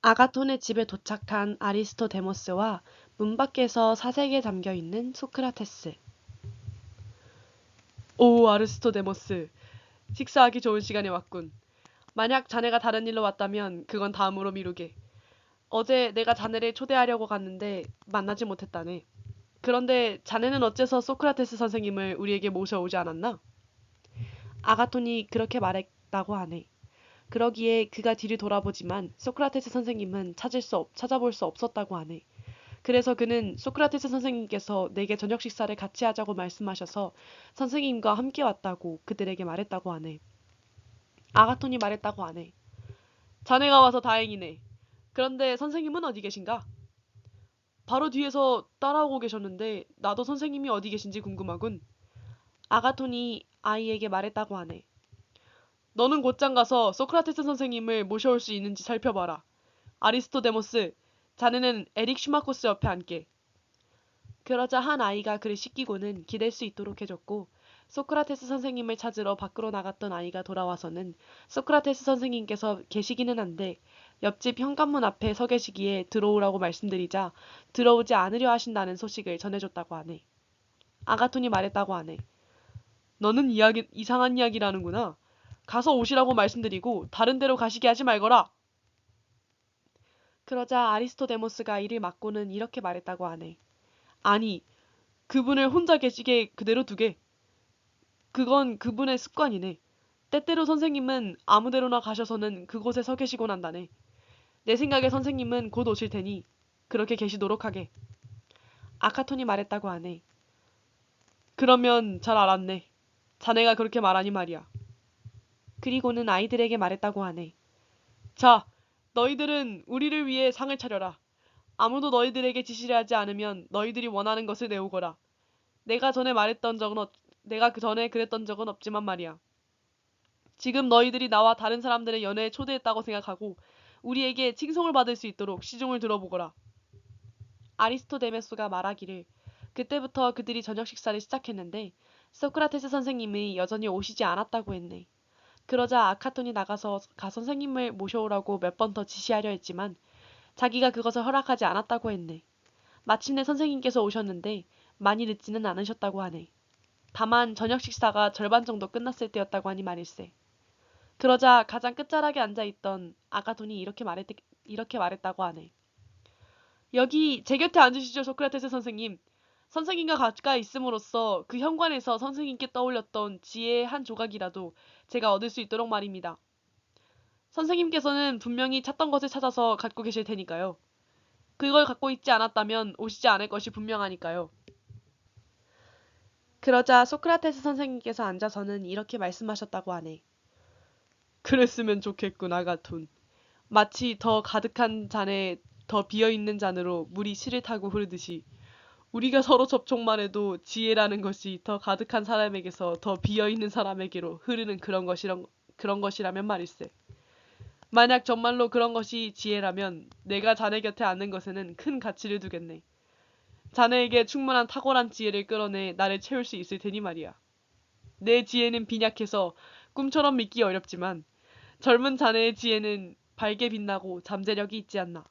아가톤의 집에 도착한 아리스토데모스와 문 밖에서 사색에 잠겨있는 소크라테스. 오, 아리스토데모스. 식사하기 좋은 시간에 왔군. 만약 자네가 다른 일로 왔다면 그건 다음으로 미루게. 어제 내가 자네를 초대하려고 갔는데 만나지 못했다네. 그런데 자네는 어째서 소크라테스 선생님을 우리에게 모셔오지 않았나? 아가톤이 그렇게 말했다고 하네. 그러기에 그가 뒤를 돌아보지만 소크라테스 선생님은 찾아볼 수 없었다고 하네. 그래서 그는 소크라테스 선생님께서 내게 저녁 식사를 같이 하자고 말씀하셔서 선생님과 함께 왔다고 그들에게 말했다고 하네. 아가톤이 말했다고 하네. 자네가 와서 다행이네. 그런데 선생님은 어디 계신가? 바로 뒤에서 따라오고 계셨는데 나도 선생님이 어디 계신지 궁금하군. 아가톤이 아이에게 말했다고 하네. 너는 곧장 가서 소크라테스 선생님을 모셔올 수 있는지 살펴봐라. 아리스토데모스, 자네는 에릭 슈마코스 옆에 앉게. 그러자 한 아이가 그를 씻기고는 기댈 수 있도록 해줬고 소크라테스 선생님을 찾으러 밖으로 나갔던 아이가 돌아와서는 소크라테스 선생님께서 계시기는 한데 옆집 현관문 앞에 서 계시기에 들어오라고 말씀드리자 들어오지 않으려 하신다는 소식을 전해줬다고 하네. 아가톤이 말했다고 하네. 너는 이상한 이야기라는구나. 가서 오시라고 말씀드리고 다른 데로 가시게 하지 말거라. 그러자 아리스토데모스가 이를 막고는 이렇게 말했다고 하네. 아니, 그분을 혼자 계시게 그대로 두게. 그건 그분의 습관이네. 때때로 선생님은 아무데로나 가셔서는 그곳에 서 계시곤 한다네. 내 생각에 선생님은 곧 오실 테니 그렇게 계시도록 하게. 아카톤이 말했다고 하네. 그러면 잘 알았네. 자네가 그렇게 말하니 말이야. 그리고는 아이들에게 말했다고 하네. 자, 너희들은 우리를 위해 상을 차려라. 아무도 너희들에게 지시를 하지 않으면 너희들이 원하는 것을 내오거라. 내가 그 전에 그랬던 적은 없지만 말이야. 지금 너희들이 나와 다른 사람들의 연애에 초대했다고 생각하고 우리에게 칭송을 받을 수 있도록 시중을 들어보거라. 아리스토데메스가 말하기를 그때부터 그들이 저녁 식사를 시작했는데 소크라테스 선생님이 여전히 오시지 않았다고 했네. 그러자 아카톤이 나가서 선생님을 모셔오라고 몇 번 더 지시하려 했지만 자기가 그것을 허락하지 않았다고 했네. 마침내 선생님께서 오셨는데 많이 늦지는 않으셨다고 하네. 다만 저녁 식사가 절반 정도 끝났을 때였다고 하니 말일세. 그러자 가장 끝자락에 앉아있던 아가돈이 이렇게 말했다고 하네. 여기 제 곁에 앉으시죠, 소크라테스 선생님. 선생님과 가까이 있음으로써 그 현관에서 선생님께 떠올렸던 지혜의 한 조각이라도 제가 얻을 수 있도록 말입니다. 선생님께서는 분명히 찾던 것을 찾아서 갖고 계실 테니까요. 그걸 갖고 있지 않았다면 오시지 않을 것이 분명하니까요. 그러자 소크라테스 선생님께서 앉아서는 이렇게 말씀하셨다고 하네. 그랬으면 좋겠군, 아가톤. 마치 더 가득한 잔에 더 비어있는 잔으로 물이 실을 타고 흐르듯이 우리가 서로 접촉만 해도 지혜라는 것이 더 가득한 사람에게서 더 비어있는 사람에게로 흐르는 그런 것이라면 말일세. 만약 정말로 그런 것이 지혜라면 내가 자네 곁에 앉는 것에는 큰 가치를 두겠네. 자네에게 충분한 탁월한 지혜를 끌어내 나를 채울 수 있을 테니 말이야. 내 지혜는 빈약해서 꿈처럼 믿기 어렵지만 젊은 자네의 지혜는 밝게 빛나고 잠재력이 있지 않나.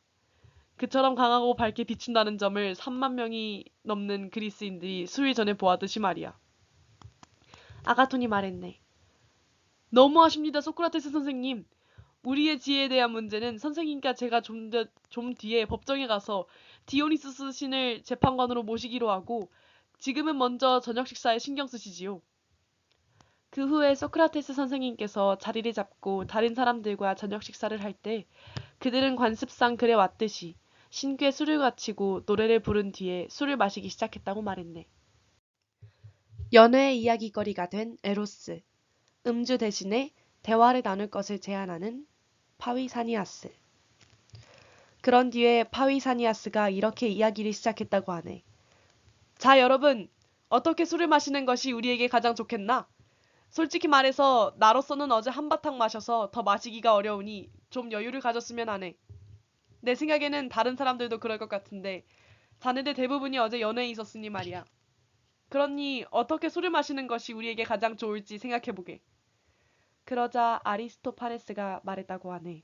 그처럼 강하고 밝게 비춘다는 점을 3만 명이 넘는 그리스인들이 수일 전에 보았듯이 말이야. 아가톤이 말했네. 너무하십니다, 소크라테스 선생님. 우리의 지혜에 대한 문제는 선생님과 제가 좀 뒤에 법정에 가서 디오니스스 신을 재판관으로 모시기로 하고 지금은 먼저 저녁 식사에 신경 쓰시지요. 그 후에 소크라테스 선생님께서 자리를 잡고 다른 사람들과 저녁 식사를 할 때 그들은 관습상 그래 왔듯이 신께 술을 갖추고 노래를 부른 뒤에 술을 마시기 시작했다고 말했네. 연애의 이야기거리가 된 에로스. 음주 대신에 대화를 나눌 것을 제안하는 파위사니아스. 그런 뒤에 파위사니아스가 이렇게 이야기를 시작했다고 하네. 자, 여러분. 어떻게 술을 마시는 것이 우리에게 가장 좋겠나? 솔직히 말해서 나로서는 어제 한바탕 마셔서 더 마시기가 어려우니 좀 여유를 가졌으면 하네. 내 생각에는 다른 사람들도 그럴 것 같은데 자네들 대부분이 어제 연애에 있었으니 말이야. 그러니 어떻게 술을 마시는 것이 우리에게 가장 좋을지 생각해보게. 그러자 아리스토파네스가 말했다고 하네.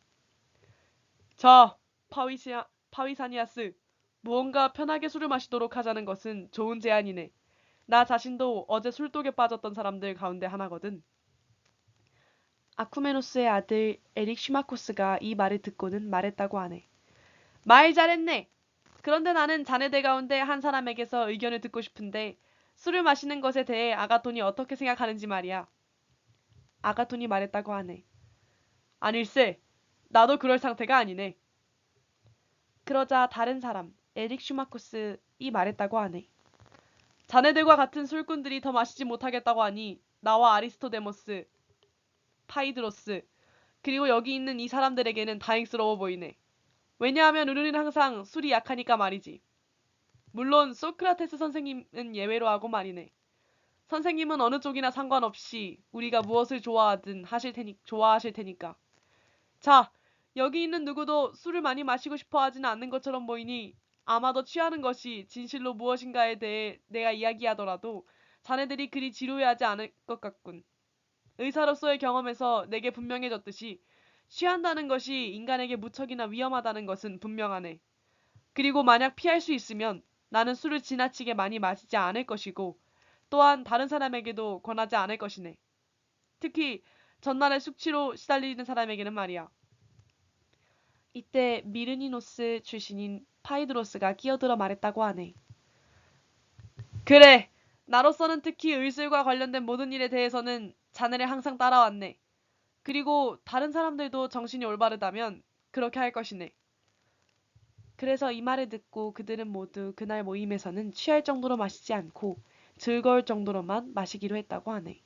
자, 파위사니아스, 무언가 편하게 술을 마시도록 하자는 것은 좋은 제안이네. 나 자신도 어제 술독에 빠졌던 사람들 가운데 하나거든. 아쿠메노스의 아들 에릭 슈마코스가 이 말을 듣고는 말했다고 하네. 말 잘했네. 그런데 나는 자네들 가운데 한 사람에게서 의견을 듣고 싶은데 술을 마시는 것에 대해 아가톤이 어떻게 생각하는지 말이야. 아가톤이 말했다고 하네. 아닐세. 나도 그럴 상태가 아니네. 그러자 다른 사람, 에릭 슈마코스이 말했다고 하네. 자네들과 같은 술꾼들이 더 마시지 못하겠다고 하니 나와 아리스토데모스, 파이드로스, 그리고 여기 있는 이 사람들에게는 다행스러워 보이네. 왜냐하면 우리는 항상 술이 약하니까 말이지. 물론 소크라테스 선생님은 예외로 하고 말이네. 선생님은 어느 쪽이나 상관없이 우리가 무엇을 좋아하든 좋아하실 테니까. 자, 여기 있는 누구도 술을 많이 마시고 싶어 하지는 않는 것처럼 보이니 아마도 취하는 것이 진실로 무엇인가에 대해 내가 이야기하더라도 자네들이 그리 지루해하지 않을 것 같군. 의사로서의 경험에서 내게 분명해졌듯이 취한다는 것이 인간에게 무척이나 위험하다는 것은 분명하네. 그리고 만약 피할 수 있으면 나는 술을 지나치게 많이 마시지 않을 것이고 또한 다른 사람에게도 권하지 않을 것이네. 특히 전날에 숙취로 시달리는 사람에게는 말이야. 이때 미르니노스 출신인 파이드로스가 끼어들어 말했다고 하네. 그래, 나로서는 특히 의술과 관련된 모든 일에 대해서는 자네를 항상 따라왔네. 그리고 다른 사람들도 정신이 올바르다면 그렇게 할 것이네. 그래서 이 말을 듣고 그들은 모두 그날 모임에서는 취할 정도로 마시지 않고 즐거울 정도로만 마시기로 했다고 하네.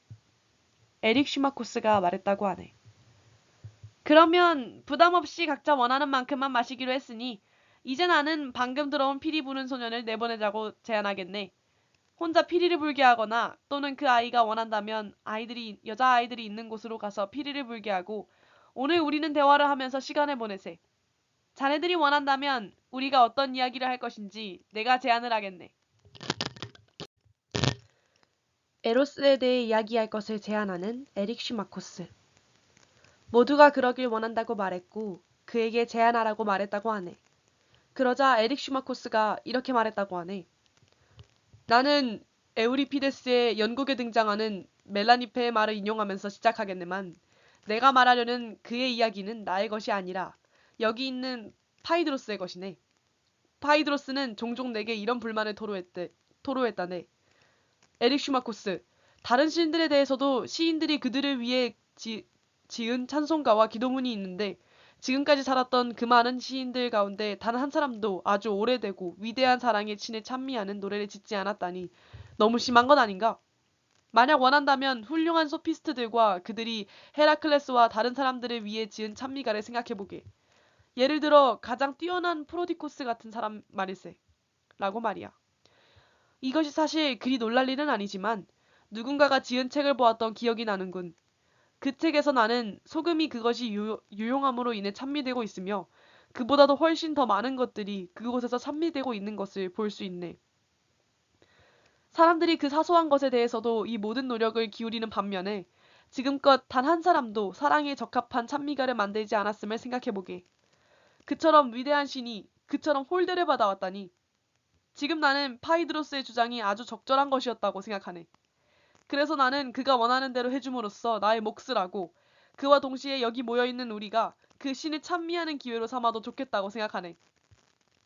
에릭 슈마코스가 말했다고 하네. 그러면 부담 없이 각자 원하는 만큼만 마시기로 했으니 이제 나는 방금 들어온 피리 부는 소년을 내보내자고 제안하겠네. 혼자 피리를 불게 하거나 또는 그 아이가 원한다면 여자아이들이 있는 곳으로 가서 피리를 불게 하고 오늘 우리는 대화를 하면서 시간을 보내세. 자네들이 원한다면 우리가 어떤 이야기를 할 것인지 내가 제안을 하겠네. 에로스에 대해 이야기할 것을 제안하는 에릭 슈마코스. 모두가 그러길 원한다고 말했고 그에게 제안하라고 말했다고 하네. 그러자 에릭 슈마코스가 이렇게 말했다고 하네. 나는 에우리피데스의 연극에 등장하는 멜라니페의 말을 인용하면서 시작하겠네만 내가 말하려는 그의 이야기는 나의 것이 아니라 여기 있는 파이드로스의 것이네. 파이드로스는 종종 내게 이런 불만을 토로했다네. 에릭 슈마코스, 다른 시인들에 대해서도 시인들이 그들을 위해 지은 찬송가와 기도문이 있는데 지금까지 살았던 그 많은 시인들 가운데 단 한 사람도 아주 오래되고 위대한 사랑의 친에 찬미하는 노래를 짓지 않았다니 너무 심한 건 아닌가? 만약 원한다면 훌륭한 소피스트들과 그들이 헤라클레스와 다른 사람들을 위해 지은 찬미가를 생각해보게. 예를 들어 가장 뛰어난 프로디코스 같은 사람 말일세. 라고 말이야. 이것이 사실 그리 놀랄 일은 아니지만 누군가가 지은 책을 보았던 기억이 나는군. 그 책에서 나는 소금이 그것이 유용함으로 인해 찬미되고 있으며 그보다도 훨씬 더 많은 것들이 그곳에서 찬미되고 있는 것을 볼 수 있네. 사람들이 그 사소한 것에 대해서도 이 모든 노력을 기울이는 반면에 지금껏 단 한 사람도 사랑에 적합한 찬미가를 만들지 않았음을 생각해보게. 그처럼 위대한 신이 그처럼 홀대를 받아왔다니. 지금 나는 파이드로스의 주장이 아주 적절한 것이었다고 생각하네. 그래서 나는 그가 원하는 대로 해줌으로써 나의 몫을 하고 그와 동시에 여기 모여있는 우리가 그 신을 찬미하는 기회로 삼아도 좋겠다고 생각하네.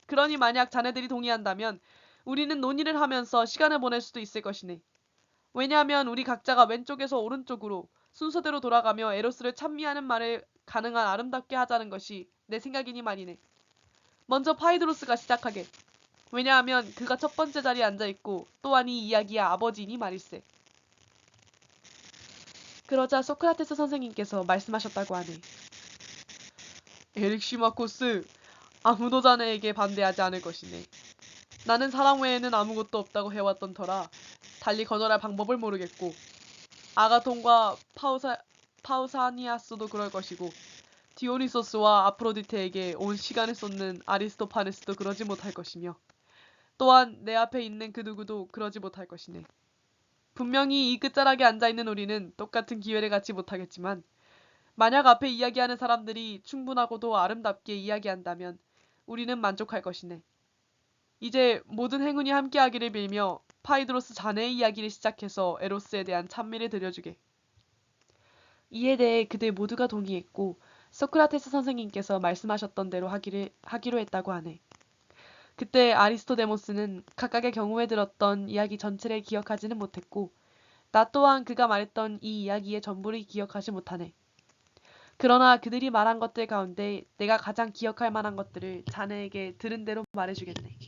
그러니 만약 자네들이 동의한다면 우리는 논의를 하면서 시간을 보낼 수도 있을 것이네. 왜냐하면 우리 각자가 왼쪽에서 오른쪽으로 순서대로 돌아가며 에로스를 찬미하는 말을 가능한 아름답게 하자는 것이 내 생각이니 말이네. 먼저 파이드로스가 시작하게. 왜냐하면 그가 첫 번째 자리에 앉아있고 또한 이 이야기의 아버지이니 말일세. 그러자 소크라테스 선생님께서 말씀하셨다고 하네. 에릭 시마코스, 아무도 자네에게 반대하지 않을 것이네. 나는 사랑 외에는 아무것도 없다고 해왔던 터라 달리 거절할 방법을 모르겠고 아가톤과 파우사니아스도 그럴 것이고 디오니소스와 아프로디테에게 온 시간을 쏟는 아리스토파네스도 그러지 못할 것이며 또한 내 앞에 있는 그 누구도 그러지 못할 것이네. 분명히 이 끝자락에 앉아있는 우리는 똑같은 기회를 갖지 못하겠지만 만약 앞에 이야기하는 사람들이 충분하고도 아름답게 이야기한다면 우리는 만족할 것이네. 이제 모든 행운이 함께하기를 빌며 파이드로스 자네의 이야기를 시작해서 에로스에 대한 찬미를 들려주게. 이에 대해 그들 모두가 동의했고 소크라테스 선생님께서 말씀하셨던 대로 하기로 했다고 하네. 그때 아리스토데모스는 각각의 경우에 들었던 이야기 전체를 기억하지는 못했고 나 또한 그가 말했던 이 이야기의 전부를 기억하지 못하네. 그러나 그들이 말한 것들 가운데 내가 가장 기억할 만한 것들을 자네에게 들은 대로 말해주겠네.